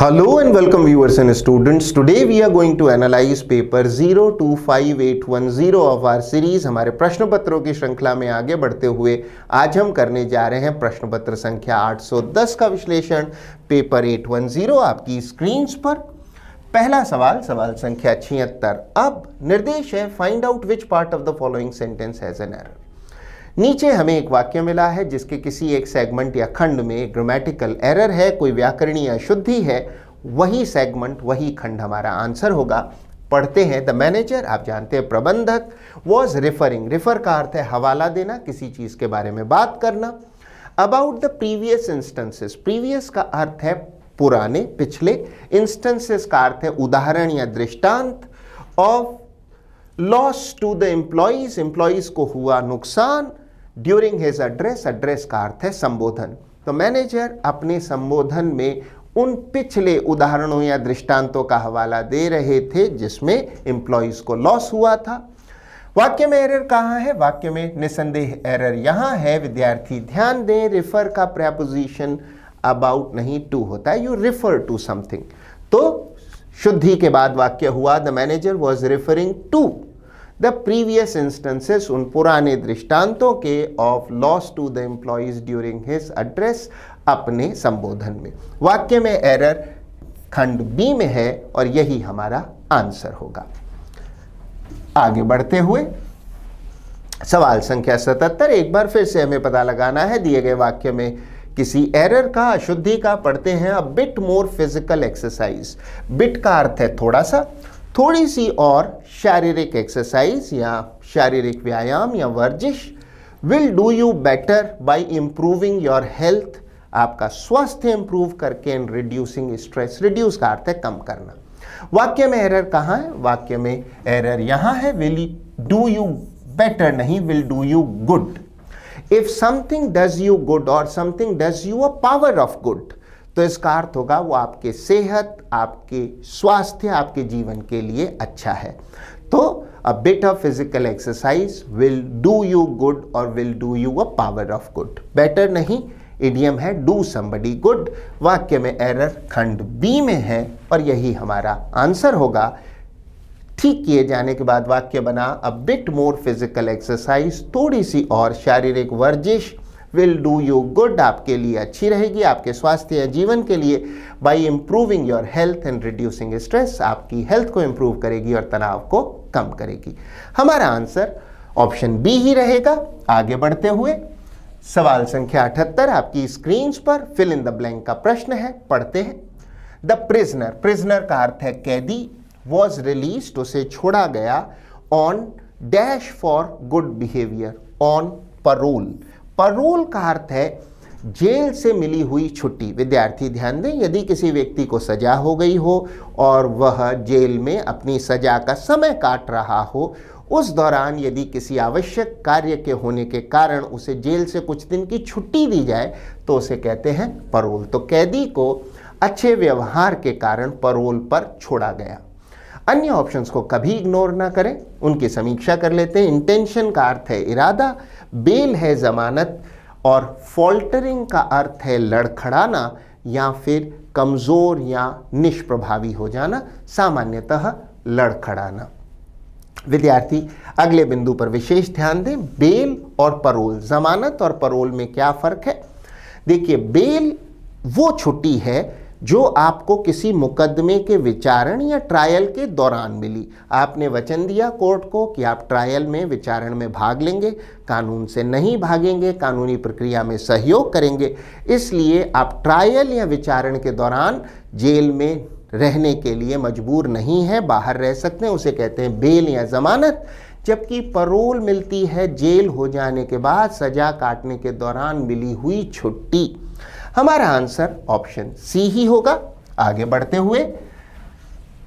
Hello and welcome viewers and students. Today we are going to analyze paper 025810 of our series. हमारे प्रश्न पत्रों की श्रृंखला में आगे बढ़ते हुए आज हम करने जा रहे हैं प्रश्न पत्र संख्या 810 का विश्लेषण पेपर 810 आपकी स्क्रीन पर। पहला सवाल संख्या 76। अब निर्देश है find out which part of the following sentence has an error. नीचे हमें एक वाक्य मिला है जिसके किसी एक सेगमेंट या खंड में ग्रामेटिकल एरर है, कोई व्याकरणीय अशुद्धि है। वही सेगमेंट वही खंड हमारा आंसर होगा। पढ़ते हैं। द मैनेजर, आप जानते हैं प्रबंधक, वॉज रेफरिंग, रेफर का अर्थ है हवाला देना, किसी चीज के बारे में बात करना। About the previous instances, previous का अर्थ है पुराने, पिछले। इंस्टेंसेस का अर्थ है उदाहरण या दृष्टांत। Of loss to the employees, employees को हुआ नुकसान। ड्यूरिंग हिज एड्रेस, एड्रेस का अर्थ है संबोधन। तो मैनेजर अपने संबोधन में उन पिछले उदाहरणों या दृष्टांतों का हवाला दे रहे थे जिसमें एम्प्लॉइज को लॉस हुआ था। वाक्य में एरर कहाँ है? वाक्य में निसंदेह एरर यहाँ है। विद्यार्थी ध्यान दें, रेफर का प्रेपोजिशन अबाउट नहीं टू होता है, यू रेफर टू समथिंग। तो शुद्धि के बाद वाक्य हुआ the manager was referring to the previous instances, उन पुराने दृष्टांतों के of loss to the employees during his address, अपने संबोधन में। वाक्य में एरर खंड बी में है और यही हमारा आंसर होगा। आगे बढ़ते हुए सवाल संख्या 77। एक बार फिर से हमें पता लगाना है दिए गए वाक्य में किसी एरर का, अशुद्धि का। पढ़ते हैं। A bit more physical exercise, bit का अर्थ है थोड़ा सा, थोड़ी सी और शारीरिक एक्सरसाइज या शारीरिक व्यायाम या वर्जिश। Will do you better by improving your health, आपका स्वास्थ्य इंप्रूव करके। एंड रिड्यूसिंग स्ट्रेस, रिड्यूस का अर्थ है कम करना। वाक्य में एरर कहाँ है? वाक्य में एरर यहाँ है। विल डू यू बेटर नहीं, will do you good. If something does you good और something does you a power of good, तो इसका अर्थ होगा वो आपके सेहत, आपके स्वास्थ्य, आपके जीवन के लिए अच्छा है। तो a bit of physical exercise will do you good और will do you a power of good. Better नहीं, इडियम है डू समबडी गुड। वाक्य में एरर खंड बी में है और यही हमारा आंसर होगा। ठीक किए जाने के बाद वाक्य बना a bit more physical exercise, थोड़ी सी और शारीरिक वर्जिश विल डू यू गुड, आपके लिए अच्छी रहेगी, आपके स्वास्थ्य या जीवन के लिए। By improving your health and reducing stress, आपकी हेल्थ को इंप्रूव करेगी और तनाव को कम करेगी। हमारा आंसर ऑप्शन बी ही रहेगा। आगे बढ़ते हुए सवाल संख्या 78 आपकी स्क्रीन पर फिल इन द ब्लैंक का प्रश्न है। पढ़ते हैं। द प्रिजनर, प्रिजनर का अर्थ है कैदी। वॉज रिलीज्ड, उसे छोड़ा गया। On dash for good behaviour, on parole. Parole का अर्थ है जेल से मिली हुई छुट्टी। विद्यार्थी ध्यान दें, यदि किसी व्यक्ति को सजा हो गई हो और वह जेल में अपनी सजा का समय काट रहा हो, उस दौरान यदि किसी आवश्यक कार्य के होने के कारण उसे जेल से कुछ दिन की छुट्टी दी जाए तो उसे कहते हैं परोल। तो कैदी को अच्छे व्यवहार के कारण परोल पर छोड़ा गया। अन्य ऑप्शंस को कभी इग्नोर ना करें, उनकी समीक्षा कर लेते हैं। इंटेंशन का अर्थ है इरादा, बेल है जमानत और फॉल्टरिंग का अर्थ है लड़खड़ाना या फिर कमजोर या निष्प्रभावी हो जाना, सामान्यतः लड़खड़ाना। विद्यार्थी अगले बिंदु पर विशेष ध्यान दें। बेल और परोल, जमानत और परोल में क्या फर्क है? देखिए, बेल वो छुट्टी है जो आपको किसी मुकदमे के विचारण या ट्रायल के दौरान मिली। आपने वचन दिया कोर्ट को कि आप ट्रायल में, विचारण में भाग लेंगे, कानून से नहीं भागेंगे, कानूनी प्रक्रिया में सहयोग करेंगे, इसलिए आप ट्रायल या विचारण के दौरान जेल में रहने के लिए मजबूर नहीं है, बाहर रह सकते हैं, उसे कहते हैं बेल या जमानत। जबकि परोल मिलती है जेल हो जाने के बाद सजा काटने के दौरान मिली हुई छुट्टी। हमारा आंसर ऑप्शन सी ही होगा। आगे बढ़ते हुए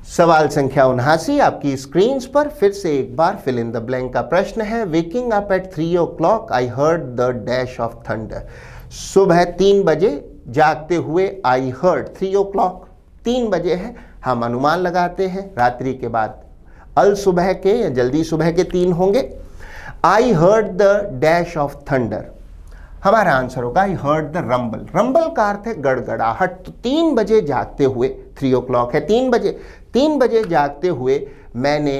सवाल संख्या 79 आपकी स्क्रीन पर फिर से एक बार फिल इन द ब्लैंक का प्रश्न है। Waking up at 3 o'clock I heard the dash of thunder. सुबह 3 बजे जागते हुए आई हर्ड, 3 o'clock 3 बजे है, हम अनुमान लगाते हैं रात्रि के बाद अल सुबह के या जल्दी सुबह के 3 होंगे। I heard the dash of thunder, हमारा आंसर होगा I heard the rumble. Rumble का अर्थ है गड़गड़ाहट। तो 3 बजे जागते हुए 3 o'clock है 3 बजे। 3 बजे जागते हुए मैंने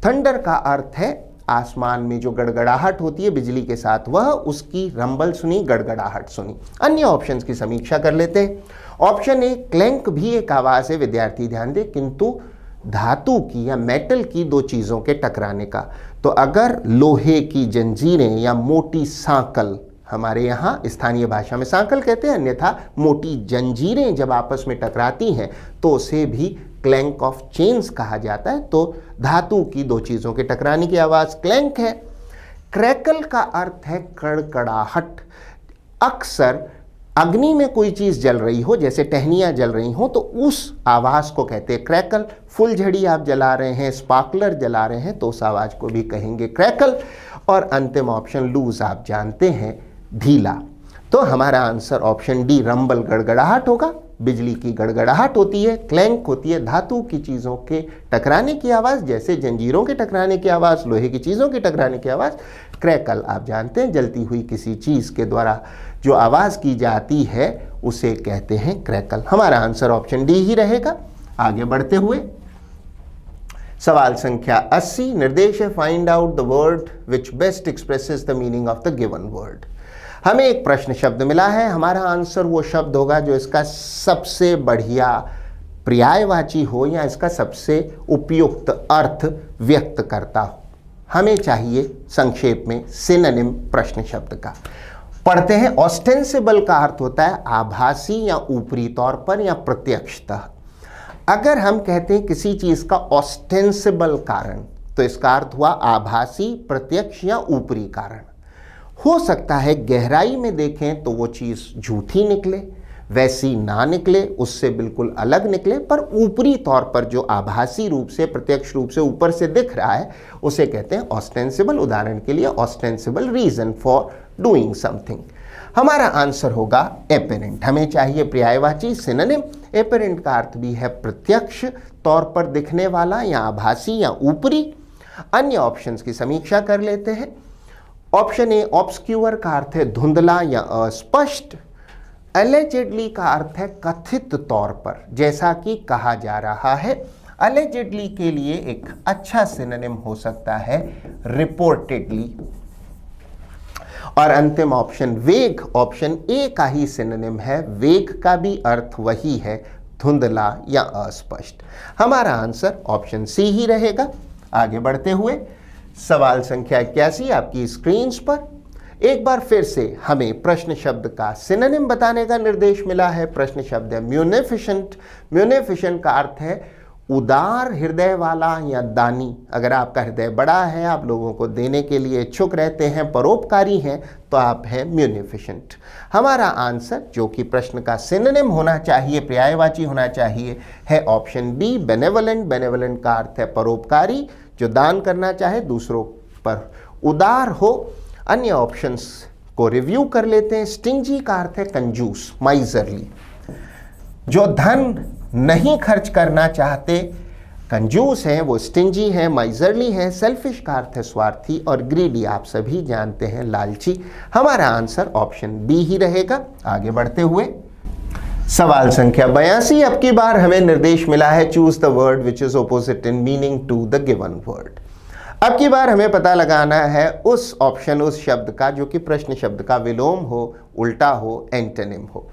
थंडर का अर्थ है आसमान में जो गड़गड़ाहट होती है बिजली के साथ, वह उसकी रंबल सुनी, गड़गड़ाहट सुनी। अन्य ऑप्शंस की समीक्षा कर लेते हैं। ऑप्शन ए क्लैंक भी एक आवाज है, विद्यार्थी ध्यान दे, किंतु धातु की या मेटल की दो चीजों के टकराने का। तो अगर लोहे की जंजीरें या मोटी सांकल, हमारे यहाँ स्थानीय भाषा में सांकल कहते हैं, अन्यथा मोटी जंजीरें जब आपस में टकराती हैं तो उसे भी क्लैंक ऑफ चेन्स कहा जाता है। तो धातु की दो चीजों के टकराने की आवाज क्लैंक है। क्रैकल का अर्थ है कड़कड़ाहट। अक्सर अग्नि में कोई चीज जल रही हो, जैसे टहनियां जल रही हो, तो उस आवाज को कहते हैं क्रैकल। फुलझड़ी आप जला रहे हैं, स्पार्कलर जला रहे हैं, तो उस आवाज को भी कहेंगे क्रैकल। और अंतिम ऑप्शन लूज आप जानते हैं, ढीला। तो हमारा आंसर ऑप्शन डी रंबल, गड़गड़ाहट होगा। बिजली की गड़गड़ाहट होती है, क्लैंक होती है धातु की चीजों के टकराने की आवाज, जैसे जंजीरों के टकराने की आवाज, लोहे की चीजों के टकराने की आवाज। क्रैकल आप जानते हैं, जलती हुई किसी चीज के द्वारा जो आवाज की जाती है उसे कहते हैं क्रैकल। हमारा आंसर ऑप्शन डी ही रहेगा। आगे बढ़ते हुए सवाल संख्या 80 निर्देश है find out the word which best expresses the meaning of the given word. हमें एक प्रश्न शब्द मिला है, हमारा आंसर वो शब्द होगा जो इसका सबसे बढ़िया पर्यायवाची हो या इसका सबसे उपयुक्त अर्थ व्यक्त करता हो। हमें चाहिए संक्षेप में सिनोनिम प्रश्न शब्द का। पढ़ते हैं। ऑस्टेंसिबल का अर्थ होता है आभासी या ऊपरी तौर पर या प्रत्यक्षतः। अगर हम कहते हैं किसी चीज का ऑस्टेंसिबल कारण, तो इसका अर्थ हुआ आभासी, प्रत्यक्ष या ऊपरी कारण। हो सकता है गहराई में देखें तो वो चीज झूठी निकले, वैसी ना निकले, उससे बिल्कुल अलग निकले, पर ऊपरी तौर पर जो आभासी रूप से, प्रत्यक्ष रूप से ऊपर से दिख रहा है उसे कहते हैं ऑस्टेंसिबल। उदाहरण के लिए ostensible reason for doing something. हमारा आंसर होगा एपेरेंट। हमें चाहिए पर्यायवाची सिनोनिम। एपेरेंट का अर्थ भी है प्रत्यक्ष तौर पर दिखने वाला या आभासी या ऊपरी। अन्य ऑप्शंस की समीक्षा कर लेते हैं। ऑप्शन ए ऑब्सक्यूर का अर्थ है धुंधला या अस्पष्ट। अलेजेडली का अर्थ है कथित तौर पर, जैसा कि कहा जा रहा है। अलेजेडली के लिए एक अच्छा सिनोनिम हो सकता है रिपोर्टेडली। और अंतिम ऑप्शन वेग, ऑप्शन ए का ही सिनोनिम है। वेग का भी अर्थ वही है, धुंधला या अस्पष्ट। हमारा आंसर ऑप्शन सी ही रहेगा। आगे बढ़ते हुए सवाल संख्या 81 आपकी स्क्रीन पर। एक बार फिर से हमें प्रश्न शब्द का सिनोनिम बताने का निर्देश मिला है। प्रश्न शब्द है म्यूनिफिशेंट। म्यूनिफिशेंट का अर्थ है उदार हृदय वाला या दानी। अगर आपका हृदय बड़ा है, आप लोगों को देने के लिए इच्छुक रहते हैं, परोपकारी हैं, तो आप हैं म्यूनिफिशेंट। हमारा आंसर जो कि प्रश्न का सिनोनिम होना चाहिए, पर्यायवाची होना चाहिए, है ऑप्शन डी बेनेवलेंट। बेनेवलेंट का अर्थ है परोपकारी, जो दान करना चाहे, दूसरों पर उदार हो। अन्य ऑप्शंस को रिव्यू कर लेते हैं। स्टिंजी का अर्थ है कंजूस, माइजरली, जो धन नहीं खर्च करना चाहते, कंजूस हैं, वो स्टिंजी हैं, माइजरली हैं। सेल्फिश का अर्थ है स्वार्थी, और ग्रीडी आप सभी जानते हैं, लालची। हमारा आंसर ऑप्शन बी ही रहेगा। आगे बढ़ते हुए सवाल संख्या 82 अब की बार हमें निर्देश मिला है choose the word which is opposite in meaning to the given word. अब की बार हमें पता लगाना है उस ऑप्शन, उस शब्द का जो कि प्रश्न शब्द का विलोम हो, उल्टा हो, एंटोनिम हो।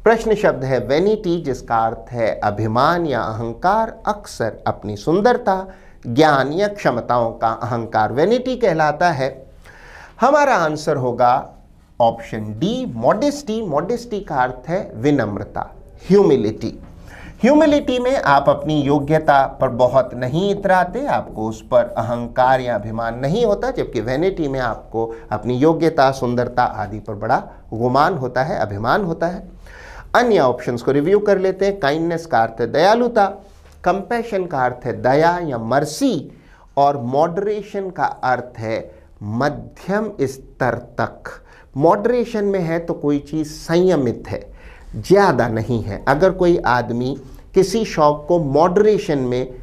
प्रश्न शब्द है वेनिटी, जिसका अर्थ है अभिमान या अहंकार, अक्सर अपनी सुंदरता, ज्ञान या क्षमताओं का अहंकार वेनिटी कहलाता है। हमारा आंसर होगा ऑप्शन डी मॉडेस्टी। मॉडेस्टी का अर्थ है विनम्रता, ह्यूमिलिटी। ह्यूमिलिटी में आप अपनी योग्यता पर बहुत नहीं इतराते, आपको उस पर अहंकार या अभिमान नहीं होता, जबकि वेनिटी में आपको अपनी योग्यता, सुंदरता आदि पर बड़ा गुमान होता है, अभिमान होता है। अन्य ऑप्शंस को रिव्यू कर लेते हैं। काइंडनेस का अर्थ है दयालुता, कंपैशन का अर्थ है दया या मर्सी, और मॉडरेशन का अर्थ है मध्यम स्तर तक। मॉडरेशन में है तो कोई चीज़ संयमित है, ज़्यादा नहीं है। अगर कोई आदमी किसी शौक को मॉडरेशन में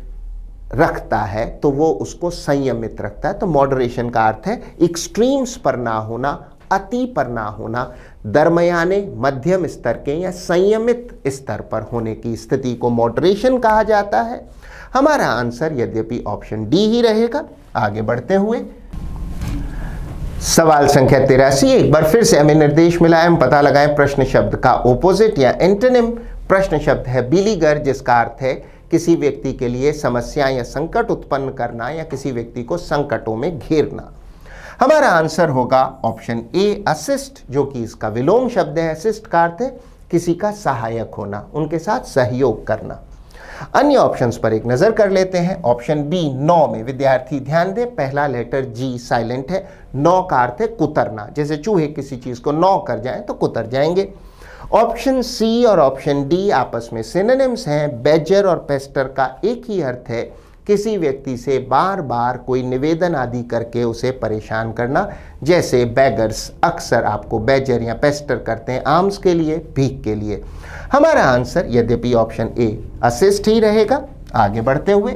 रखता है तो वो उसको संयमित रखता है। तो मॉडरेशन का अर्थ है एक्सट्रीम्स पर ना होना, अति पर ना होना, दरमियाने, मध्यम स्तर के या संयमित स्तर पर होने की स्थिति को मॉडरेशन कहा जाता है। हमारा आंसर यद्यपि ऑप्शन डी ही रहेगा। आगे बढ़ते हुए सवाल संख्या 83, एक बार फिर से हमें निर्देश मिला है, हम पता लगाएं प्रश्न शब्द का ओपोजिट या एंटोनिम। प्रश्न शब्द है बिलीगर, जिसका अर्थ है किसी व्यक्ति के लिए समस्या या संकट उत्पन्न करना या किसी व्यक्ति को संकटों में घेरना। हमारा आंसर होगा ऑप्शन ए असिस्ट, जो कि इसका विलोम शब्द है। असिस्ट का अर्थ है किसी का सहायक होना, उनके साथ सहयोग करना। अन्य ऑप्शंस पर एक नजर कर लेते हैं। ऑप्शन बी नौ में विद्यार्थी ध्यान दें, पहला लेटर जी साइलेंट है। नौ का अर्थ है कुतरना, जैसे चूहे किसी चीज को नौ कर जाएं तो कुतर जाएंगे। ऑप्शन सी और ऑप्शन डी आपस में सिनोनिम्स हैं। बेजर और पेस्टर का एक ही अर्थ है किसी व्यक्ति से बार बार कोई निवेदन आदि करके उसे परेशान करना, जैसे बेगर्स अक्सर आपको बेजर या पेस्टर करते हैं आर्म्स के लिए, भीख के लिए। हमारा आंसर यद्यपि ऑप्शन ए असिस्ट ही रहेगा। आगे बढ़ते हुए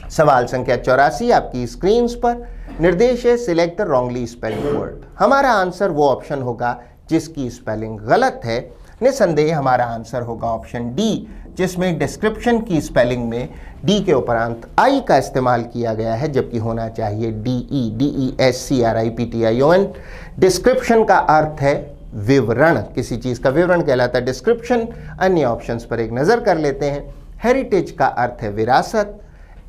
सवाल संख्या 84 आपकी स्क्रीन पर निर्देश है select the wrongly spelling word. हमारा आंसर वो ऑप्शन होगा जिसकी स्पेलिंग गलत है। निसंदेह हमारा आंसर होगा ऑप्शन डी, जिसमें डिस्क्रिप्शन की स्पेलिंग में डी के उपरांत आई का इस्तेमाल किया गया है, जबकि होना चाहिए DESCRIPTION। डिस्क्रिप्शन का अर्थ है विवरण, किसी चीज का विवरण कहलाता है डिस्क्रिप्शन। अन्य ऑप्शंस पर एक नजर कर लेते हैं। हेरिटेज का अर्थ है विरासत।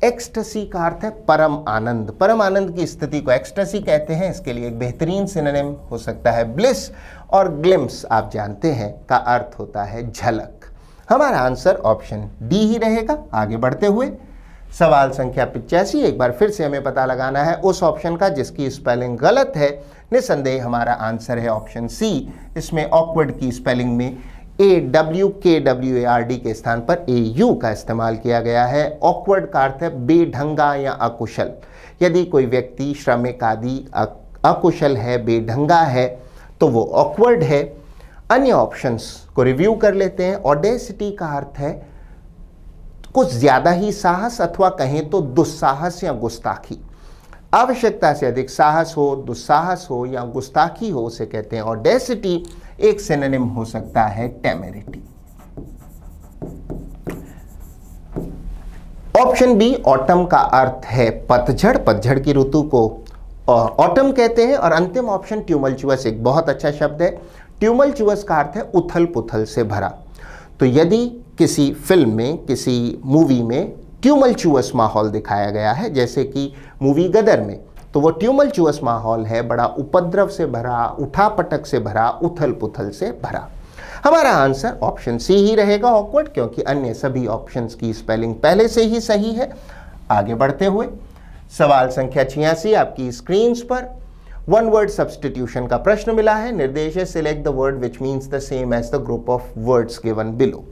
एक्सटेसी का अर्थ है परम आनंद, परम आनंद की स्थिति को एक्सटेसी कहते हैं। इसके लिए एक बेहतरीन सिनोनिम हो सकता है ब्लिस। और ग्लिम्स आप जानते हैं का अर्थ होता है झलक। हमारा आंसर ऑप्शन डी ही रहेगा। आगे बढ़ते हुए सवाल संख्या 85, एक बार फिर से हमें पता लगाना है उस ऑप्शन का जिसकी स्पेलिंग गलत है। निसंदेह हमारा आंसर है ऑप्शन सी। इसमें ऑकवर्ड की स्पेलिंग में AWKWARD के स्थान पर AU का इस्तेमाल किया गया है। ऑकवर्ड का अर्थ है बेढंगा या अकुशल। यदि कोई व्यक्ति श्रमिक आदि अकुशल है, बेढंगा है, तो वो ऑकवर्ड है। अन्य ऑप्शंस को रिव्यू कर लेते हैं। ऑडेसिटी का अर्थ है कुछ ज्यादा ही साहस, अथवा कहें तो दुस्साहस या गुस्ताखी। आवश्यकता से अधिक साहस हो, दुस्साहस हो या गुस्ताखी हो, उसे कहते हैं ऑडेसिटी। एक सिनोनिम हो सकता है टेमेरिटी। ऑप्शन बी ऑटम का अर्थ है पतझड़, पतझड़ की ऋतु को ऑटम कहते हैं। और अंतिम ऑप्शन ट्यूमल्चुअस एक बहुत अच्छा शब्द है। ट्यूमल्चुअस का अर्थ है उथल पुथल से भरा। तो यदि किसी फिल्म में, किसी मूवी में ट्यूमल्चुअस माहौल दिखाया गया है, जैसे कि मूवी गदर में, तो वो ट्यूमल्चुअस माहौल है, बड़ा उपद्रव से भरा, उठापटक से भरा, उथल पुथल से भरा। हमारा आंसर ऑप्शन सी ही रहेगा ऑकवर्ड, क्योंकि अन्य सभी ऑप्शंस की स्पेलिंग पहले से ही सही है। आगे बढ़ते हुए सवाल संख्या 86 आपकी स्क्रीन पर वन वर्ड सब्स्टिट्यूशन का प्रश्न मिला है। निर्देश है select the word which means the same as the group of words given below.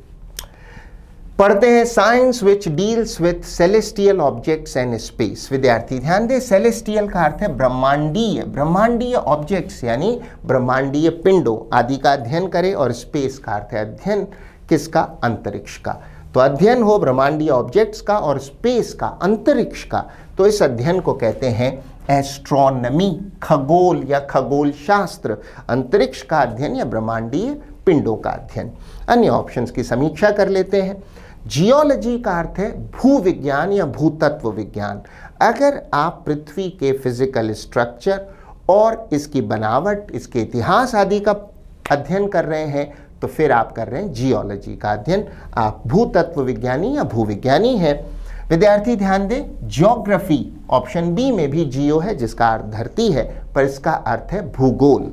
पढ़ते हैं science which deals with celestial objects and space. विद्यार्थी ध्यान दें, सेलेस्टियल का अर्थ है ब्रह्मांडीय, ब्रह्मांडीय ऑब्जेक्ट्स यानी ब्रह्मांडीय पिंडों आदि का अध्ययन करें। और स्पेस का अर्थ है अध्ययन किसका? अंतरिक्ष का। तो अध्ययन हो ब्रह्मांडीय ऑब्जेक्ट्स का और स्पेस का, अंतरिक्ष का, तो इस अध्ययन को कहते हैं एस्ट्रोनॉमी, खगोल या खगोल शास्त्र। अंतरिक्ष का अध्ययन या ब्रह्मांडीय पिंडों का अध्ययन। अन्य ऑप्शंस की समीक्षा कर लेते हैं। जियोलॉजी का अर्थ है भूविज्ञान या भूतत्व विज्ञान। अगर आप पृथ्वी के फिजिकल स्ट्रक्चर और इसकी बनावट, इसके इतिहास आदि का अध्ययन कर रहे हैं तो फिर आप कर रहे हैं जियोलॉजी का अध्ययन, आप भूतत्व विज्ञानी या भूविज्ञानी हैं। विद्यार्थी ध्यान दें, ज्योग्राफी ऑप्शन बी में भी जियो है जिसका अर्थ धरती है, पर इसका अर्थ है भूगोल।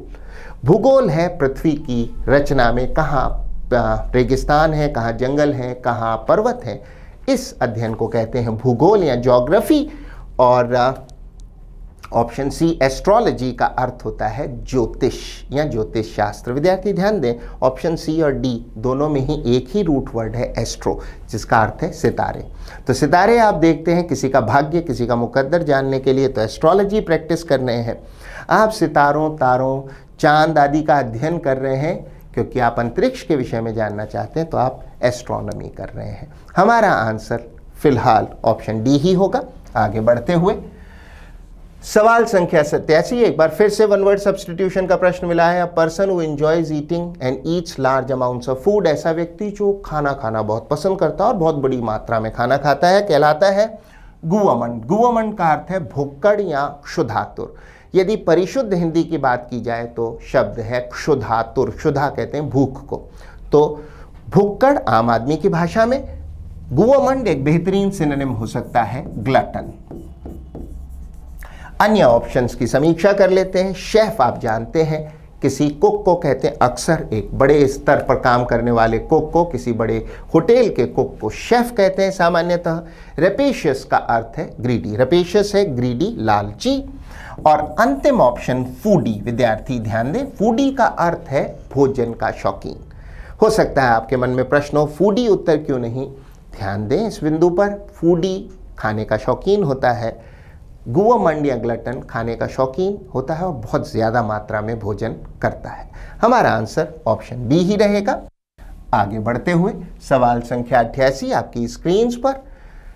भूगोल है पृथ्वी की रचना में कहाँ रेगिस्तान है, कहाँ जंगल है, कहाँ पर्वत है। इस अध्ययन को कहते हैं भूगोल या ज्योग्राफी। और ऑप्शन सी एस्ट्रोलॉजी का अर्थ होता है ज्योतिष या ज्योतिष शास्त्र। विद्यार्थी ध्यान दें, ऑप्शन सी और डी दोनों में ही एक ही रूट वर्ड है एस्ट्रो, जिसका अर्थ है सितारे। तो सितारे आप देखते हैं, किसी का भाग्य, किसी का मुकद्दर जानने के लिए तो एस्ट्रोलॉजी प्रैक्टिस कर रहे हैं। आप सितारों, तारों, चांद आदि का अध्ययन कर रहे हैं क्योंकि आप अंतरिक्ष के विषय में जानना चाहते हैं, तो आप एस्ट्रोनॉमी कर रहे हैं। हमारा आंसर फिलहाल ऑप्शन डी ही होगा। आगे बढ़ते हुए सवाल संख्या 87, एक बार फिर से वन वर्ड सब्स्टिट्यूशन का प्रश्न मिला है। A person who enjoys eating and Yeats large amounts of food, ऐसा व्यक्ति जो खाना खाना बहुत पसंद करता है और बहुत बड़ी मात्रा में खाना खाता है, कहलाता है गुवमन। गुवमन का अर्थ है भुक्कड़ या क्षुधातुर। यदि परिशुद्ध हिंदी की बात की जाए तो शब्द है क्षुधातुर। क्षुधा कहते हैं भूख को। तो भुक्कड़ आम आदमी की भाषा में, गुवमन एक बेहतरीन सिनोनिम हो सकता है ग्लटन। अन्य ऑप्शंस की समीक्षा कर लेते हैं। शेफ आप जानते हैं किसी कुक को कहते हैं, अक्सर एक बड़े स्तर पर काम करने वाले कुक को, किसी बड़े होटल के कुक को शेफ कहते हैं सामान्यतः। रेपेशियस का अर्थ है ग्रीडी, रेपेशियस है ग्रीडी, लालची। और अंतिम ऑप्शन फूडी, विद्यार्थी ध्यान दें, फूडी का अर्थ है भोजन का शौकीन। हो सकता है आपके मन में प्रश्न हो, फूडी उत्तर क्यों नहीं? ध्यान दें इस बिंदु पर, फूडी खाने का शौकीन होता है, गुवमन या ग्लटन खाने का शौकीन होता है और बहुत ज्यादा मात्रा में भोजन करता है। हमारा आंसर ऑप्शन बी ही रहेगा। आगे बढ़ते हुए सवाल संख्या 88 आपकी स्क्रीन पर।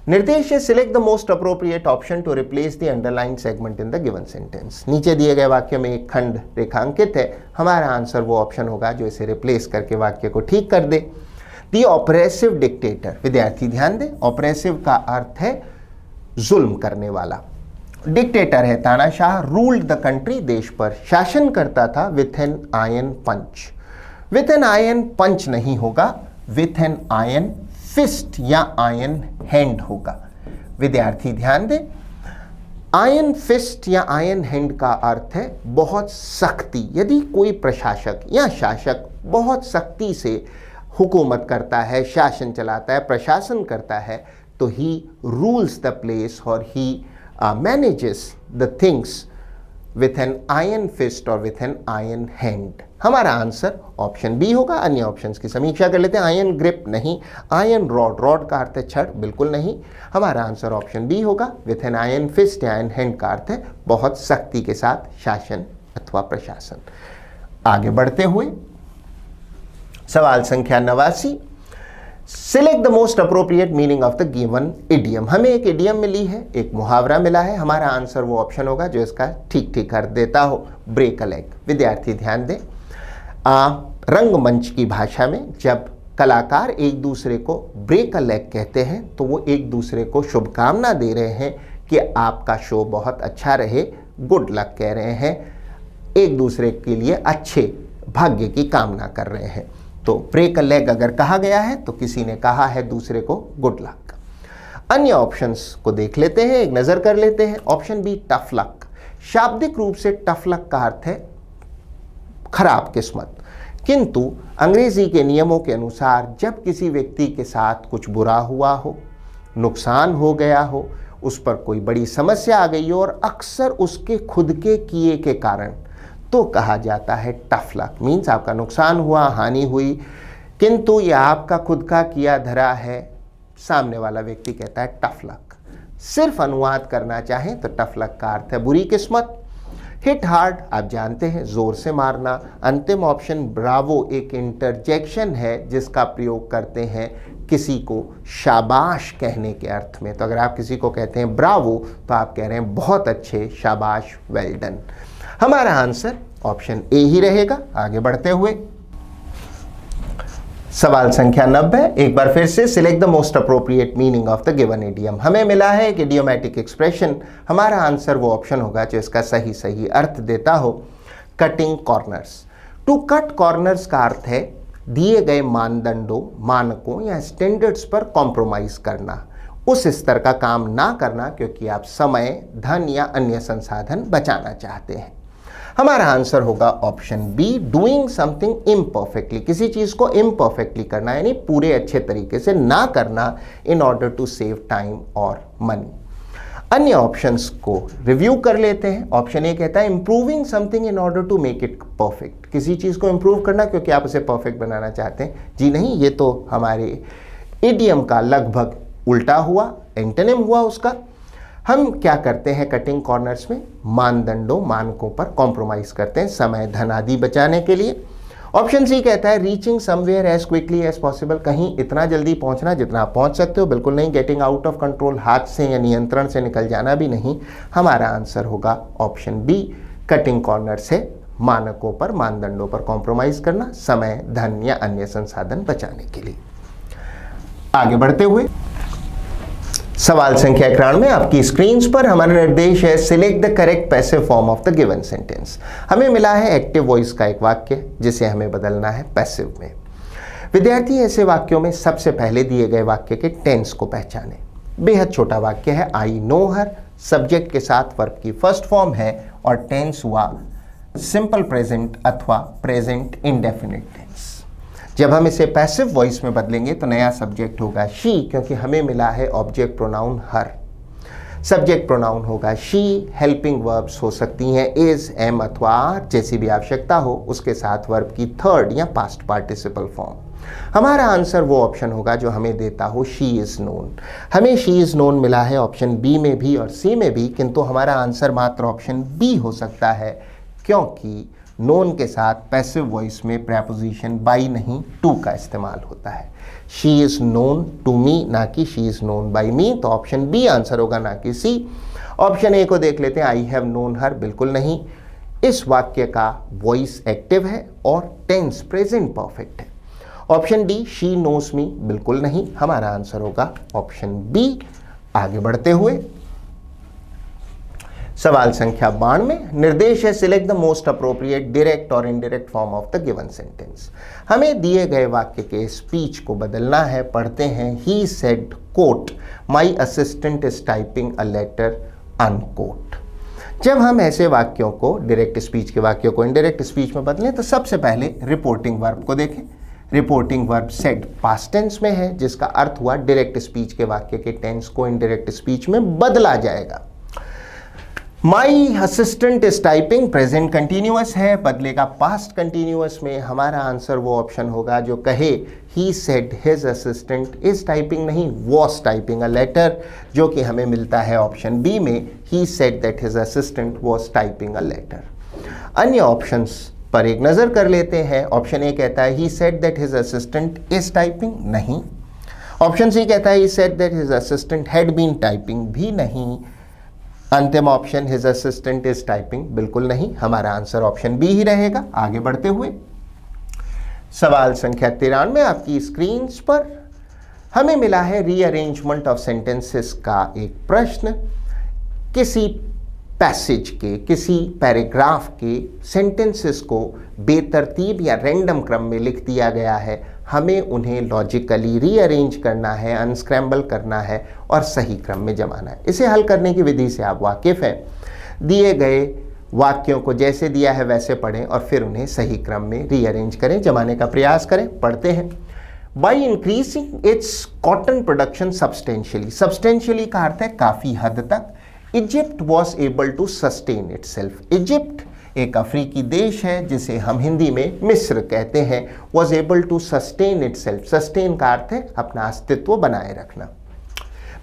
निर्देश है select the most appropriate option to replace the underline segment in the given sentence. नीचे दिए गए वाक्य में एक खंड रेखांकित है, हमारा आंसर वो ऑप्शन होगा जो इसे रिप्लेस करके वाक्य को ठीक कर दे। द ऑपरेसिव डिक्टेटर, विद्यार्थी ध्यान दें, ऑपरेसिव का अर्थ है जुल्म करने वाला। डिक्टेटर है तानाशाह, रूल्ड द कंट्री, देश पर शासन करता था, with an iron punch. With an iron punch नहीं होगा, विथ एन आयरन फिस्ट या आयरन हैंड होगा। विद्यार्थी ध्यान दें, आयरन फिस्ट या आयरन हैंड का अर्थ है बहुत सख्ती। यदि कोई प्रशासक या शासक बहुत सख्ती से हुकूमत करता है, शासन चलाता है, प्रशासन करता है, तो ही रूल्स द प्लेस और ही manages the things with an iron fist or with an iron hand। हमारा आंसर ऑप्शन बी होगा। अन्य ऑप्शंस की समीक्षा कर लेते हैं। आयरन ग्रिप नहीं, आयरन रॉड, रॉड का अर्थ है छड़, बिल्कुल नहीं। हमारा आंसर ऑप्शन बी होगा। विथ एन आयरन फिस्ट या आयरन हैंड का अर्थ है बहुत सख्ती के साथ शासन अथवा प्रशासन। आगे बढ़ते हुए सवाल संख्या 89, select the most appropriate meaning of the given idiom. हमें एक इडियम मिली है, एक मुहावरा मिला है, हमारा आंसर वो ऑप्शन होगा जो इसका ठीक ठीक अर्थ देता हो, ब्रेक अ लेग। विद्यार्थी ध्यान दें, रंगमंच की भाषा में जब कलाकार एक दूसरे को ब्रेक अ लेग कहते हैं तो वो एक दूसरे को शुभकामना दे रहे हैं कि आपका शो बहुत अच्छा रहे, गुड लक कह रहे हैं, एक दूसरे के लिए अच्छे भाग्य की कामना कर रहे हैं। तो ब्रेक अ लेग अगर कहा गया है तो किसी ने कहा है दूसरे को गुड लक। अन्य ऑप्शंस को देख लेते हैं, एक नजर कर लेते हैं। ऑप्शन बी टफ लक, शाब्दिक रूप से टफ लक का अर्थ है खराब किस्मत, किंतु अंग्रेजी के नियमों के अनुसार जब किसी व्यक्ति के साथ कुछ बुरा हुआ हो, नुकसान हो गया हो, उस पर कोई बड़ी समस्या आ गई हो और अक्सर उसके खुद के किए के कारण, तो कहा जाता है टफ लक। मीन्स आपका नुकसान हुआ, हानि हुई, किंतु यह आपका खुद का किया धरा है, सामने वाला व्यक्ति कहता है टफ लक। सिर्फ अनुवाद करना चाहें तो टफ लक का अर्थ है बुरी किस्मत। हिट हार्ड आप जानते हैं जोर से मारना। अंतिम ऑप्शन ब्रावो एक इंटरजेक्शन है जिसका प्रयोग करते हैं किसी को शाबाश कहने के अर्थ में। तो अगर आप किसी को कहते हैं ब्रावो तो आप कह रहे हैं बहुत अच्छे, शाबाश, वेल डन। हमारा आंसर ऑप्शन ए ही रहेगा। आगे बढ़ते हुए सवाल संख्या 90, एक बार फिर से select the most appropriate meaning of the given idiom. हमें मिला है एक इडियोमैटिक एक्सप्रेशन, हमारा आंसर वो ऑप्शन होगा जो इसका सही अर्थ देता हो, cutting corners. To cut corners का अर्थ है दिए गए मानदंडों, मानकों या स्टैंडर्ड्स पर कॉम्प्रोमाइज करना, उस स्तर का काम ना करना क्योंकि आप समय, धन या अन्य संसाधन बचाना चाहते हैं। हमारा आंसर होगा option B, doing something imperfectly, किसी चीज को इम्परफेक्टली करना यानी पूरे अच्छे तरीके से ना करना, in order to save time और मनी। अन्य ऑप्शंस को रिव्यू कर लेते हैं। ऑप्शन ए कहता है improving something in order to make it perfect, किसी चीज को इंप्रूव करना क्योंकि आप उसे परफेक्ट बनाना चाहते हैं। जी नहीं, ये तो हमारे इडियम का लगभग उल्टा हुआ, एंटोनिम हुआ उसका। हम क्या करते हैं कटिंग कॉर्नर्स में, मानदंडों, मानकों पर कॉम्प्रोमाइज करते हैं समय, धन आदि बचाने के लिए। ऑप्शन सी कहता है reaching somewhere as quickly as possible, कहीं इतना जल्दी पहुंचना जितना आप पहुंच सकते हो, बिल्कुल नहीं। गेटिंग आउट ऑफ कंट्रोल, हाथ से या नियंत्रण से निकल जाना भी नहीं। हमारा आंसर होगा ऑप्शन बी, कटिंग कॉर्नर से मानकों पर, मानदंडों पर कॉम्प्रोमाइज करना, समय, धन या अन्य संसाधन बचाने के लिए। आगे बढ़ते हुए सवाल संख्या 91 आपकी स्क्रीन पर हमारा निर्देश है select the correct passive form of the given sentence. हमें मिला है एक्टिव वॉइस का एक वाक्य जिसे हमें बदलना है पैसिव में। विद्यार्थी ऐसे वाक्यों में सबसे पहले दिए गए वाक्य के टेंस को पहचाने। बेहद छोटा वाक्य है, आई नो हर, सब्जेक्ट के साथ वर्ब की फर्स्ट फॉर्म है और टेंस हुआ सिंपल प्रेजेंट अथवा प्रेजेंट इंडेफिनिट टेंस। जब हम इसे पैसिव वॉइस में बदलेंगे तो नया सब्जेक्ट होगा शी, क्योंकि हमें मिला है ऑब्जेक्ट प्रोनाउन हर। सब्जेक्ट प्रोनाउन होगा शी, हेल्पिंग वर्ब्स हो सकती हैं इज, एम अथवा आर, जैसी भी आवश्यकता हो उसके साथ वर्ब की थर्ड या पास्ट पार्टिसिपल फॉर्म। हमारा आंसर वो ऑप्शन होगा जो हमें देता हो शी इज नोन। हमें शी इज नोन मिला है ऑप्शन बी में भी और सी में भी, किंतु हमारा आंसर मात्र ऑप्शन बी हो सकता है, क्योंकि नोन के साथ पैसिव वॉइस में प्रेपोजिशन बाई नहीं टू का इस्तेमाल होता है। She is known to me, ना कि she is known by me, तो ऑप्शन बी आंसर होगा, ना कि सी। ऑप्शन ए को देख लेते हैं, आई हैव नोन हर, बिल्कुल नहीं। इस वाक्य का वॉइस एक्टिव है और टेंस प्रेजेंट परफेक्ट है। ऑप्शन डी, शी नोस मी, बिल्कुल नहीं। हमारा आंसर होगा ऑप्शन बी। आगे बढ़ते हुए सवाल संख्या 92 निर्देश है select the most appropriate direct और indirect form of the given sentence. हमें दिए गए वाक्य के स्पीच को बदलना है। पढ़ते हैं, he said quote my assistant is typing a letter unquote. जब हम ऐसे वाक्यों को, डायरेक्ट स्पीच के वाक्यों को इनडायरेक्ट स्पीच में बदलें तो सबसे पहले रिपोर्टिंग वर्ब को देखें। Reporting verb said past tense में है, जिसका अर्थ हुआ डायरेक्ट स्पीच के वाक्य के टेंस को इनडायरेक्ट स्पीच में बदला जाएगा। माई assistant is typing present continuous है, बदलेगा पास्ट कंटिन्यूअस में। हमारा आंसर वो ऑप्शन होगा जो कहे he said his assistant is typing, नहीं वॉज टाइपिंग अ लेटर, जो कि हमें मिलता है ऑप्शन बी में, he said that his assistant was typing a letter. अन्य ऑप्शंस पर एक नजर कर लेते हैं। ऑप्शन ए कहता है he said that his assistant is typing, नहीं। ऑप्शन सी कहता है he said that his assistant had been typing, भी नहीं। अंतिम option his assistant is typing, बिल्कुल नहीं। हमारा आंसर ऑप्शन बी ही रहेगा। आगे बढ़ते हुए सवाल संख्या 93 आपकी स्क्रीन पर हमें मिला है रीअरेंजमेंट ऑफ सेंटेंसेस का एक प्रश्न। किसी पैसेज के, किसी पैराग्राफ के सेंटेंसेस को बेतरतीब या रैंडम क्रम में लिख दिया गया है। हमें उन्हें लॉजिकली रीअरेंज करना है, अनस्क्रैम्बल करना है और सही क्रम में जमाना है। इसे हल करने की विधि से आप वाकिफ हैं। दिए गए वाक्यों को जैसे दिया है वैसे पढ़ें और फिर उन्हें सही क्रम में रीअरेंज करें, जमाने का प्रयास करें। पढ़ते हैं, by increasing its cotton production substantially. Substantially का अर्थ है काफ़ी हद तक। Egypt was able to sustain itself. Egypt एक अफ्रीकी देश है जिसे हम हिंदी में मिस्र कहते हैं। Was able to sustain itself, sustain का अर्थ है अपना अस्तित्व बनाए रखना।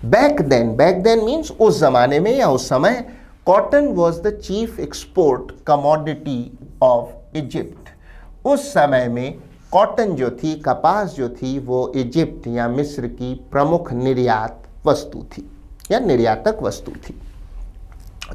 बैक देन मीन्स उस जमाने में या उस समय, cotton was the chief export commodity of Egypt. उस समय में कॉटन जो थी, कपास जो थी, वो इजिप्ट या मिस्र की प्रमुख निर्यात वस्तु थी या निर्यातक वस्तु थी।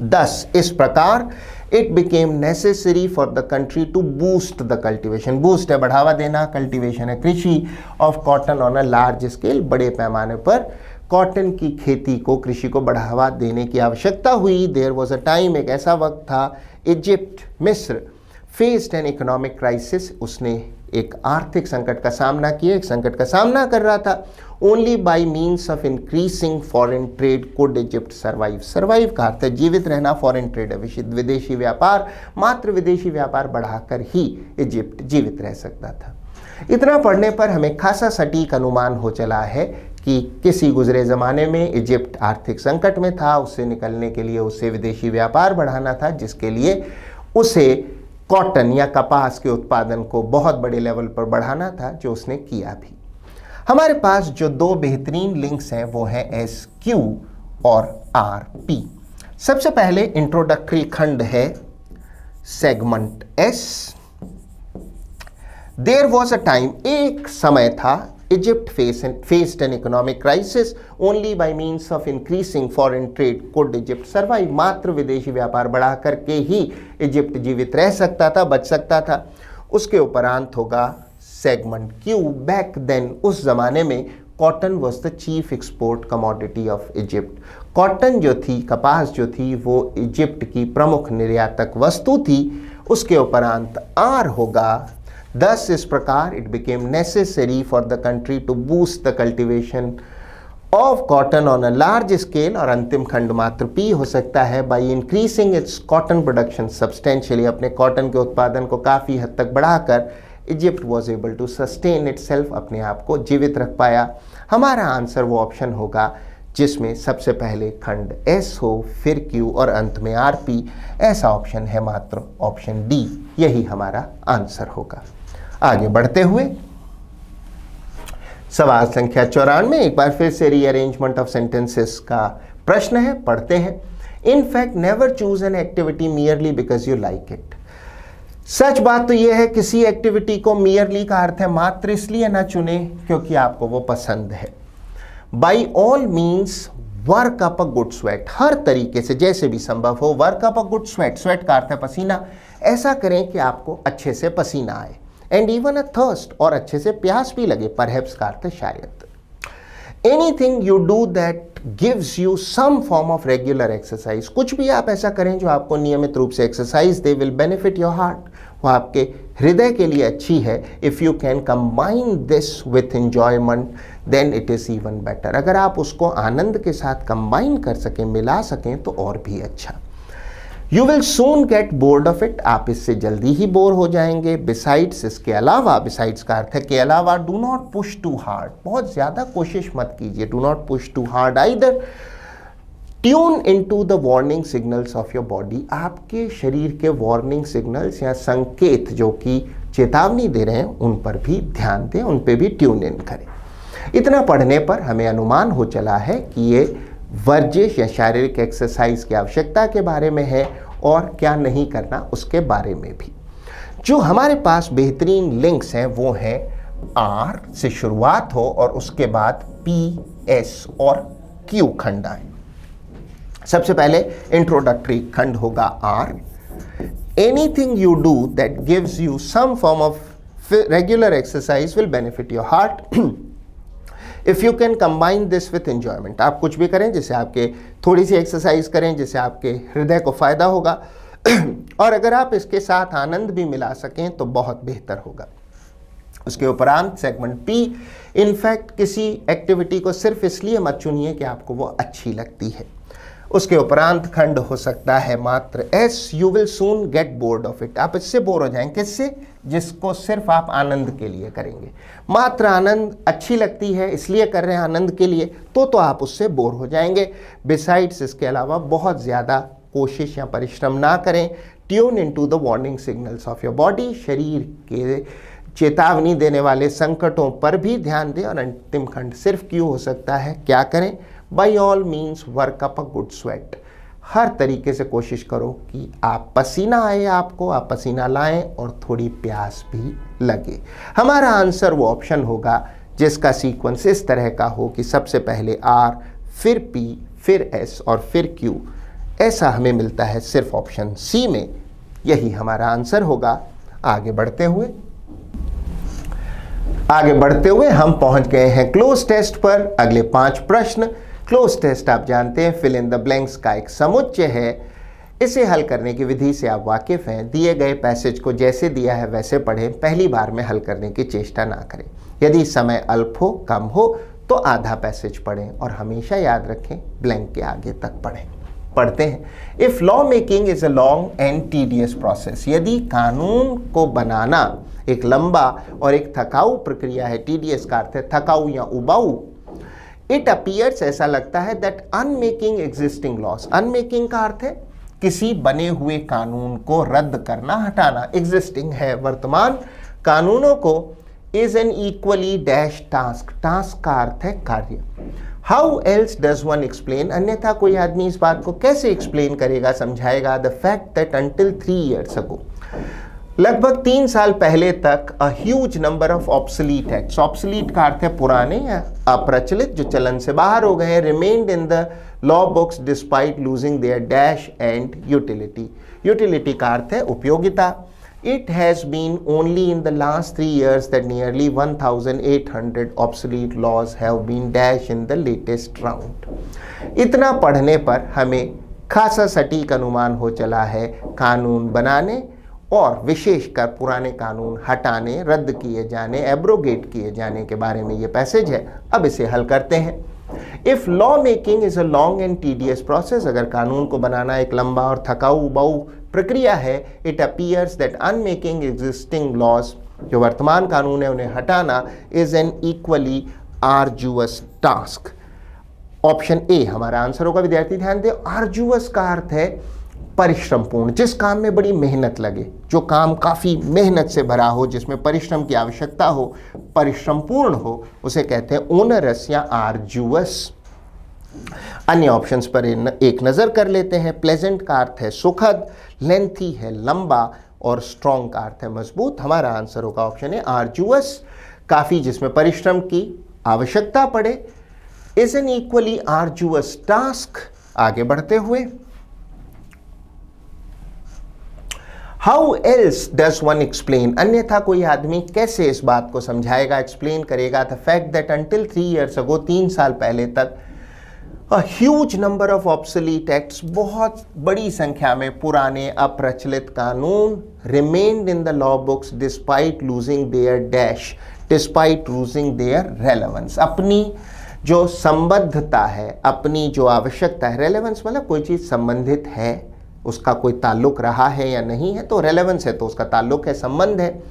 Thus, इस प्रकार it became necessary for the country to boost the cultivation. Boost है बढ़ावा देना, कल्टिवेशन है कृषि of cotton on a large scale, बड़े पैमाने पर कॉटन की खेती को, कृषि को बढ़ावा देने की आवश्यकता हुई। देयर वॉज अ टाइम, एक ऐसा वक्त था, इजिप्ट, मिस्र फेस्ड एन इकोनॉमिक क्राइसिस, उसने एक आर्थिक संकट का सामना किया, एक संकट का सामना कर रहा था। Only by means of increasing foreign trade could Egypt survive. Survive का अर्थ है जीवित रहना, फॉरेन ट्रेड विदेशी व्यापार, मात्र विदेशी व्यापार बढ़ाकर ही इजिप्ट जीवित रह सकता था। इतना पढ़ने पर हमें खासा सटीक अनुमान हो चला है कि किसी गुजरे ज़माने में इजिप्ट आर्थिक संकट में था, उससे निकलने के लिए उसे विदेशी व्यापार बढ़ाना था, जिसके लिए उसे कॉटन या कपास के उत्पादन को बहुत बड़े लेवल पर बढ़ाना था, जो उसने किया भी। हमारे पास जो दो बेहतरीन लिंक्स हैं वो हैं SQ और RP। सबसे पहले इंट्रोडक्टरी खंड है segment S, there was a time, एक समय था, Egypt faced an economic crisis. Only by means of increasing foreign trade could Egypt survive. मात्र विदेशी व्यापार बढ़ा करके ही इजिप्ट जीवित रह सकता था, बच सकता था। उसके उपरांत होगा सेगमेंट क्यू। बैक देन, उस जमाने में cotton was the chief export commodity of Egypt. Cotton जो थी, कपास जो थी, वो इजिप्ट की प्रमुख निर्यातक वस्तु थी। उसके उपरांत आर होगा। Thus, इस प्रकार it became necessary for the country to boost the cultivation of cotton on a large scale, और अंतिम खंड मात्र पी हो सकता है, by increasing its cotton production substantially, अपने कॉटन के उत्पादन को काफ़ी हद तक बढ़ाकर Egypt was able to sustain itself, अपने आप को जीवित रख पाया। हमारा आंसर वो ऑप्शन होगा जिसमें सबसे पहले खंड एस हो, फिर क्यू और अंत में आर पी। ऐसा ऑप्शन है मात्र ऑप्शन डी, यही हमारा आंसर होगा। आगे बढ़ते हुए सवाल संख्या 94, एक बार फिर से रीअरेंजमेंट ऑफ सेंटेंसेस का प्रश्न है, पढ़ते हैं। In fact never choose an activity merely because you like it. सच बात तो यह है, किसी एक्टिविटी को मियरली का अर्थ है मात्र इसलिए ना चुने क्योंकि आपको वो पसंद है। By all means work up a good sweat, हर तरीके से जैसे भी संभव हो work up a good sweat, sweat का अर्थ है पसीना, ऐसा करें कि आपको अच्छे से पसीना आए। एंड इवन अ थर्स्ट, और अच्छे से प्यास भी लगे, परहैप्स का अर्थ है शायद। Anything you do that gives you some form of regular exercise, कुछ भी आप ऐसा करें जो आपको नियमित रूप से एक्सरसाइज दे, विल बेनिफिट योर हार्ट, वो आपके हृदय के लिए अच्छी है। If you can combine this with enjoyment then it is even better, अगर आप उसको आनंद के साथ कंबाइन कर सकें, मिला सकें तो और भी अच्छा। You will soon get bored of it, आप इससे जल्दी ही बोर हो जाएंगे। बिसाइड्स, इसके अलावा, बिसाइड्स का अर्थ है के अलावा। Do not push too hard, बहुत ज़्यादा कोशिश मत कीजिए। Do not push too hard either. Tune into the warning signals of your body, आपके शरीर के वार्निंग सिग्नल्स या संकेत जो कि चेतावनी दे रहे हैं उन पर भी ध्यान दें, उन पर भी ट्यून इन करें। इतना पढ़ने पर हमें अनुमान हो चला है कि ये वर्जिश या शारीरिक एक्सरसाइज की आवश्यकता के बारे में है और क्या नहीं करना उसके बारे में भी। जो हमारे पास बेहतरीन लिंक्स हैं वो हैं आर से शुरुआत हो और उसके बाद पी, एस और क्यू खंड आए। सबसे पहले इंट्रोडक्टरी खंड होगा R. Anything you do that gives you some form of regular exercise will benefit your heart if you can combine this with enjoyment, आप कुछ भी करें जिससे आपके, थोड़ी सी एक्सरसाइज करें जिससे आपके हृदय को फ़ायदा होगा और अगर आप इसके साथ आनंद भी मिला सकें तो बहुत बेहतर होगा। उसके उपरांत सेगमेंट पी, इनफैक्ट किसी एक्टिविटी को सिर्फ इसलिए मत चुनिए कि आपको वो अच्छी लगती है। उसके उपरांत खंड हो सकता है मात्र S, you will soon get bored of it, आप इससे बोर हो जाएंगे। किससे? जिसको सिर्फ आप आनंद के लिए करेंगे। मात्र आनंद अच्छी लगती है इसलिए कर रहे हैं आनंद के लिए, तो आप उससे बोर हो जाएंगे। बिसाइड्स, इसके अलावा बहुत ज़्यादा कोशिश या परिश्रम ना करें। Tune into the warning signals of your body, शरीर के चेतावनी देने वाले संकटों पर भी ध्यान दें। और अंतिम खंड सिर्फ क्यों हो सकता है, क्या करें? By all means work up a good sweat, हर तरीके से कोशिश करो कि आप पसीना आए, आपको आप पसीना लाएं और थोड़ी प्यास भी लगे। हमारा आंसर वो ऑप्शन होगा जिसका सीक्वेंस इस तरह का हो कि सबसे पहले आर, फिर पी, फिर एस और फिर क्यू। ऐसा हमें मिलता है सिर्फ ऑप्शन सी में, यही हमारा आंसर होगा। आगे बढ़ते हुए हम पहुंच गए हैं क्लोज टेस्ट पर। अगले 5 प्रश्न। क्लोज टेस्ट आप जानते हैं फिल इन द ब्लैंक्स का एक समुच्चय है। इसे हल करने की विधि से आप वाकिफ हैं। दिए गए पैसेज को जैसे दिया है वैसे पढ़ें, पहली बार में हल करने की चेष्टा ना करें। यदि समय अल्प हो, कम हो तो आधा पैसेज पढ़ें और हमेशा याद रखें ब्लैंक के आगे तक पढ़ें। पढ़ते हैं। If law making is a long and tedious process, यदि कानून को बनाना एक लंबा और एक थकाऊ प्रक्रिया है, टीडियस का अर्थ है थकाऊ या उबाऊ, इट अपीयर्स, ऐसा लगता है, दैट अनमेकिंग एग्जिस्टिंग लॉस, अनमेकिंग का अर्थ है किसी बने हुए कानून को रद्द करना, हटाना, एग्जिस्टिंग है वर्तमान कानूनों को, is an equally dash task, task का अर्थ है कार्य। How else does one explain, अन्यथा कोई आदमी इस बात को कैसे एक्सप्लेन करेगा, समझाएगा, the fact that until 3 years ago, लगभग 3 साल पहले तक a huge number of obsolete acts, obsolete का अर्थ है पुराने या अप्रचलित, जो चलन से बाहर हो गए, remained in the law books despite losing their dash and utility. Utility का अर्थ है उपयोगिता। It has been only in the last 3 years that nearly 1,800 obsolete laws have been dashed in the latest round. इतना पढ़ने पर हमें खासा सटीक अनुमान हो चला है कानून बनाने और विशेषकर पुराने कानून हटाने, रद्द किए जाने, एब्रोगेट किए जाने के बारे में ये पैसेज है। अब इसे हल करते हैं। If law making is a long and tedious process, अगर कानून को बनाना एक लंबा और थकाऊ उबाऊ प्रक्रिया है, it appears that unmaking existing laws, जो वर्तमान कानून है उन्हें हटाना, is an equally arduous task. Option A हमारा आंसर होगा। विद्यार्थी ध्यान दें, आर्जुअस का अर्थ है परिश्रमपूर्ण, जिस काम में बड़ी मेहनत लगे, जो काम काफी मेहनत से भरा हो, जिसमें परिश्रम की आवश्यकता हो, परिश्रमपूर्ण हो, उसे कहते हैं ओनरस या आर्जुअस। अन्य ऑप्शंस पर एक नजर कर लेते हैं। प्लेजेंट का अर्थ है सुखद, लेंथी है लंबा और स्ट्रॉन्ग का अर्थ है मजबूत। हमारा आंसर होगा ऑप्शन है आर्जुअस, काफी जिसमें परिश्रम की आवश्यकता पड़े। Is an equally arduous task. आगे बढ़ते हुए, how else does one explain, अन्यथा कोई आदमी कैसे इस बात को समझाएगा, एक्सप्लेन करेगा, the fact that until 3 years ago, 3 साल पहले तक, a huge number of obsolete acts, बहुत बड़ी संख्या में पुराने अप्रचलित कानून, remained in the law books despite losing their dash, despite losing their relevance, अपनी जो संबद्धता है, अपनी जो आवश्यकता है, रेलेवेंस मतलब कोई चीज संबंधित है, उसका कोई ताल्लुक रहा है या नहीं है, तो रेलेवेंस है तो उसका ताल्लुक है, संबंध है।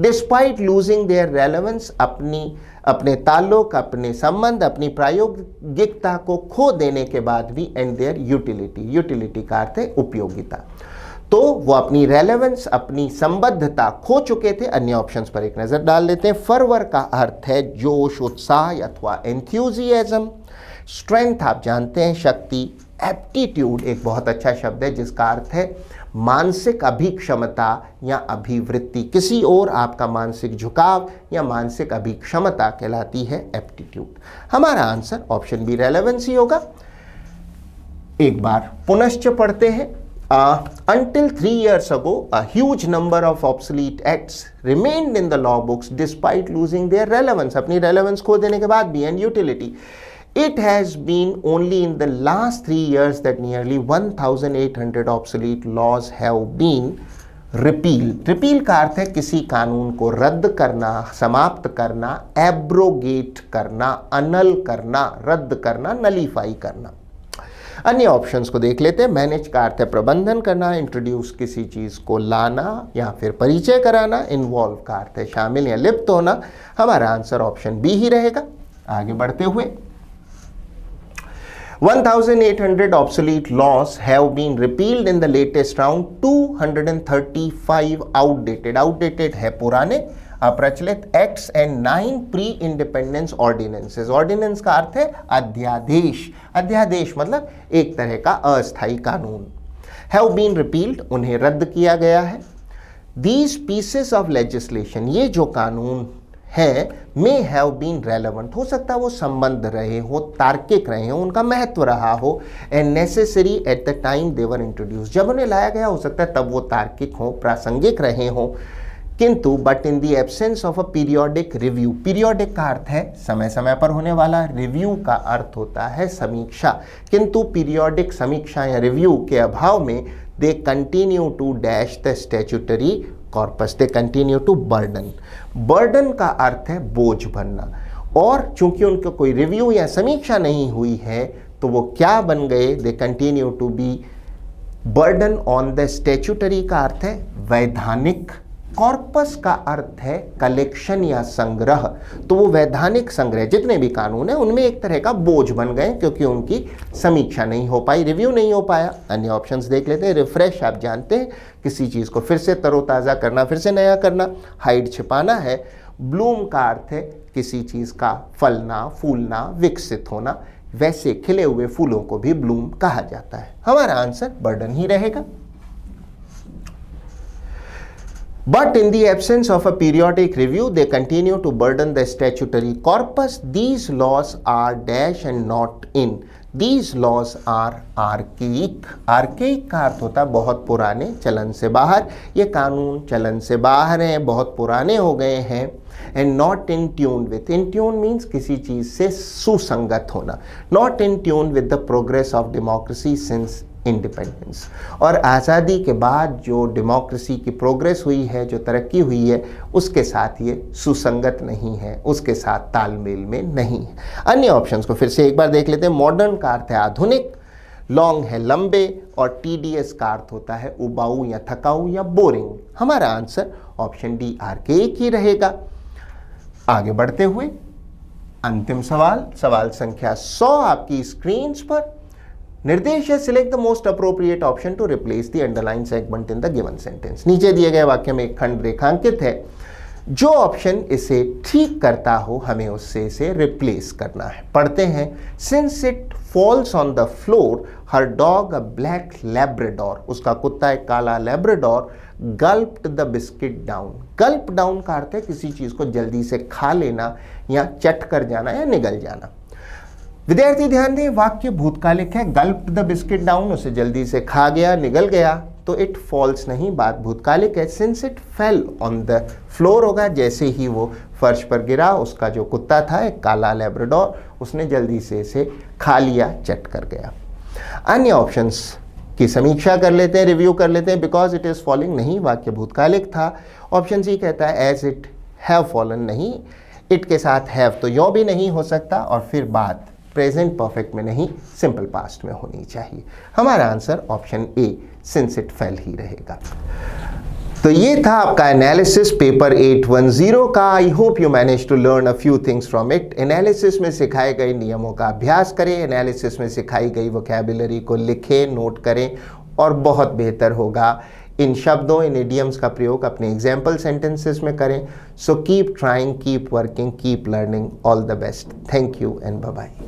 डिस्पाइट लूजिंग देयर रेलेवेंस, अपने ताल्लुक, अपने संबंध, अपनी प्रायोगिकता को खो देने के बाद भी, एंड देयर यूटिलिटी, यूटिलिटी का अर्थ है उपयोगिता, तो वो अपनी रेलेवेंस, अपनी संबद्धता खो चुके थे। अन्य ऑप्शंस पर एक नजर डाल लेते हैं। फर्वर का अर्थ है जोश, उत्साह अथवा एंथ्यूजियाज्म। स्ट्रेंथ आप जानते हैं शक्ति। एप्टीट्यूड एक बहुत अच्छा शब्द है जिसका अर्थ है मानसिक अभिक्षमता या अभिवृत्ति, किसी और आपका मानसिक झुकाव या मानसिक अभिक्षमता कहलाती है एप्टीट्यूड। हमारा आंसर ऑप्शन बी रेलेवेंस ही होगा। एक बार पुनश्च पढ़ते हैं। Until 3 years ago, a huge number of obsolete acts remained in the law books despite losing their relevance, अपनी relevance खो देने के बाद भी, and utility. It has been only in the last 3 years that nearly 1,800 obsolete laws have been repealed. Repeal का अर्थ है किसी कानून को रद्द करना, समाप्त करना, एब्रोगेट करना, अनल करना, रद्द करना, नलीफाई करना। अन्य ऑप्शंस को देख लेते हैं। मैनेज का अर्थ है प्रबंधन करना, इंट्रोड्यूस किसी चीज को लाना या फिर परिचय कराना, इन्वॉल्व का अर्थ है शामिल या लिप्त होना। हमारा आंसर ऑप्शन बी ही रहेगा। आगे बढ़ते हुए, 1,800 obsolete laws have been repealed in the latest round. 235 outdated, outdated है पुराने अप्रचलित acts and 9 pre independence ordinances. Ordinance का अर्थ है अध्यादेश, अध्यादेश मतलब एक तरह का अस्थायी कानून। हैव बीन रिपील्ड, उन्हें रद्द किया गया है। दीज पीसेस ऑफ लेजिस्लेशन, ये जो कानून है, मे हैव बीन रेलेवेंट, हो सकता है वो संबंध रहे हो, तार्किक रहे हो, उनका महत्व रहा हो, and necessary at the time they were introduce, जब उन्हें लाया गया हो सकता है तब वो तार्किक हो, प्रासंगिक रहे हो, किंतु but in the absence of a periodic review, periodic का अर्थ है समय समय पर होने वाला, रिव्यू का अर्थ होता है समीक्षा, किंतु पीरियोडिक समीक्षा या रिव्यू के अभाव में they continue to dash the statutory corpus, they continue to burden. Burden का अर्थ है बोझ भरना, और चूंकि उनका कोई रिव्यू या समीक्षा नहीं हुई है तो वो क्या बन गए, they continue to be burden on the statutory का अर्थ है वैधानिक, कॉर्पस का अर्थ है कलेक्शन या संग्रह, तो वो वैधानिक संग्रह जितने भी कानून है उनमें एक तरह का बोझ बन गए क्योंकि उनकी समीक्षा नहीं हो पाई, रिव्यू नहीं हो पाया। अन्य ऑप्शंस देख लेते हैं। रिफ्रेश आप जानते हैं किसी चीज को फिर से तरोताजा करना, फिर से नया करना। हाइड छिपाना है। ब्लूम का अर्थ है किसी चीज का फलना, फूलना, विकसित होना, वैसे खिले हुए फूलों को भी ब्लूम कहा जाता है। हमारा आंसर बर्डन ही रहेगा। But in the absence of a periodic review, they continue to burden the statutory corpus. These laws are dash and not in. These laws are archaic. Archaic का अर्थ होता है बहुत पुराने, चलन से बाहर. ये कानून चलन से बाहर हैं, बहुत पुराने हो गए हैं. And not in tune with. In tune means किसी चीज़ से सुसंगत होना. Not in tune with the progress of democracy since independence. और आज़ादी के बाद जो डेमोक्रेसी की प्रोग्रेस हुई है, जो तरक्की हुई है, उसके साथ ये सुसंगत नहीं है, उसके साथ तालमेल में नहीं है. अन्य ऑप्शंस को फिर से एक बार देख लेते हैं. मॉडर्न का अर्थ है आधुनिक, लॉन्ग है लंबे, और टीडीएस का अर्थ होता है उबाऊ या थकाऊ या बोरिंग. हमारा आंसर ऑप्शन डी आर्केइक ही रहेगा. आगे बढ़ते हुए अंतिम सवाल, सवाल संख्या 100 आपकी स्क्रीन पर. निर्देश है select the most appropriate option to replace the underline segment in the given sentence. नीचे दिए गए वाक्य में एक खंड रेखांकित है. जो ऑप्शन इसे ठीक करता हो हमें उससे इसे रिप्लेस करना है. पढ़ते हैं. Since it falls on the floor her dog a black labrador. उसका कुत्ता एक काला labrador gulped the biscuit down. Gulp down का अर्थ है किसी चीज को जल्दी से खा लेना या चट कर जाना या निगल जाना. विद्यार्थी ध्यान दें, वाक्य भूतकालिक है. गल्प्ड द बिस्किट डाउन, उसे जल्दी से खा गया, निगल गया, तो इट फॉल्स नहीं, बात भूतकालिक है. Since it fell on the floor होगा जैसे ही वो फर्श पर गिरा. उसका जो कुत्ता था एक काला लैब्राडोर, उसने जल्दी से इसे खा लिया, चट कर गया. अन्य ऑप्शंस की समीक्षा कर लेते हैं, रिव्यू कर लेते हैं. बिकॉज इट इज फॉलिंग नहीं, वाक्य भूतकालिक था. ऑप्शन सी कहता है एज इट हैव फॉलन नहीं, इट के साथ हैव तो यो भी नहीं हो सकता, और फिर बात प्रेजेंट परफेक्ट में नहीं, सिंपल पास्ट में होनी चाहिए. हमारा answer option A since it fail ही रहेगा. तो ये था आपका एनालिसिस पेपर 810 का. I hope you manage to learn a few things from it. Analysis में सिखाए गए नियमों का अभ्यास करें, एनालिसिस में सिखाई गई वोकैबुलरी को लिखें, नोट करें, और बहुत बेहतर होगा इन शब्दों, इन इडियम्स का प्रयोग अपने एग्जाम्पल सेंटेंसेस में करें. So keep trying, keep working, keep learning. All the best. Thank you and bye bye.